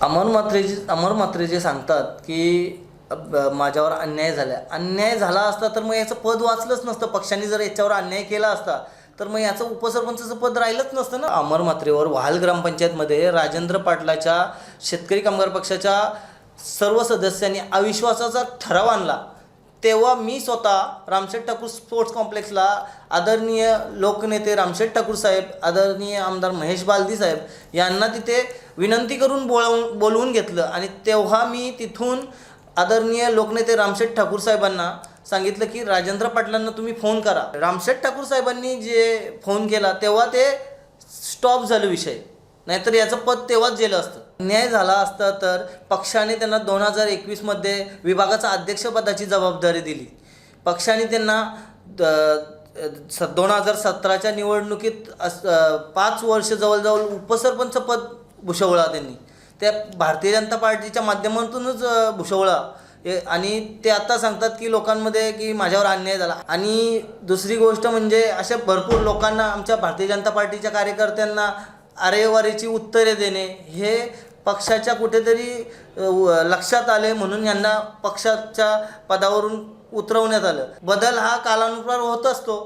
अमर म्हात्रे जे सांगतात की माझ्यावर अन्याय झाला असता तर मग याचं पद वाचलंच नसतं. पक्षाने जर याच्यावर अन्याय केला असता तर मग याचं उपसरपंचाचं पद राहिलंच नसतं ना. अमर म्हात्रेवर वाहल ग्रामपंचायतमध्ये राजेंद्र पाटलाच्या शेतकरी कामगार पक्षाच्या सर्व सदस्यांनी अविश्वासाचा ठराव आणला, तेव्हा मी स्वतः रामशेठ ठाकूर स्पोर्ट्स कॉम्प्लेक्सला आदरणीय लोकनेते रामशेठ ठाकूर साहेब, आदरणीय आमदार महेश बालदी साहेब यांना तिथे विनंती करून बोलवून घेतलं. आणि तेव्हा मी तिथून आदरणीय लोकनेते रामशेठ ठाकूर साहेबांना सांगितलं की राजेंद्र पाटलांना तुम्ही फोन करा. रामशेठ ठाकूर साहेबांनी जे फोन केला तेव्हा ते स्टॉप झालं विषय, नाहीतर याचं पद तेव्हाच गेलं असतं. न्याय झाला असता तर पक्षाने त्यांना 2021मध्ये विभागाचा अध्यक्षपदाची जबाबदारी दिली. पक्षाने त्यांना 2017च्या निवडणुकीत 5 वर्ष जवळजवळ उपसरपंच पद भूषवला त्यांनी. त्या भारतीय जनता पार्टीच्या माध्यमातूनच भूषवला. आणि ते आता सांगतात की लोकांमध्ये की माझ्यावर अन्याय झाला. आणि दुसरी गोष्ट म्हणजे अशा भरपूर लोकांना, आमच्या भारतीय जनता पार्टीच्या कार्यकर्त्यांना अरेवारीची उत्तरे देणे हे पक्षाच्या कुठेतरी लक्षात आले, म्हणून यांना पक्षाच्या पदावरून उतरवण्यात आलं. बदल हा कालानुसार होत असतो.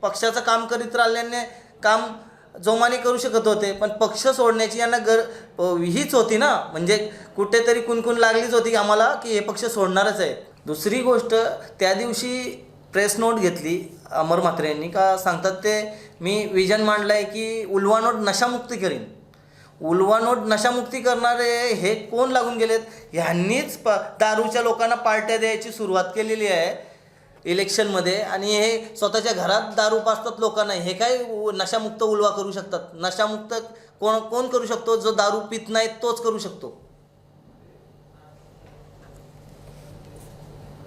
पक्षाचं काम करीत राहिल्याने काम जोमाने करू शकत होते, पण पक्ष सोडण्याची यांना हीच होती ना. म्हणजे कुठेतरी कुणकुण लागलीच होती की आम्हाला की हे पक्ष सोडणारच आहे. दुसरी गोष्ट, त्या दिवशी प्रेस नोट घेतली अमर म्हात्रे यांनी, का सांगतात ते मी विजन मांडलं आहे की उल्वानोट नशामुक्ती करीन. उल्वानोट नशामुक्ती करणारे हे कोण लागून गेलेत? ह्यांनीच दारूच्या लोकांना पार्ट्या द्यायची सुरुवात केलेली आहे इलेक्शनमध्ये. आणि हे स्वतःच्या घरात दारू पाजतात लोकांना. हे काय नशामुक्त उल्वा करू शकतात? नशामुक्त कोण करू शकतो? जो दारू पित नाही तोच करू शकतो.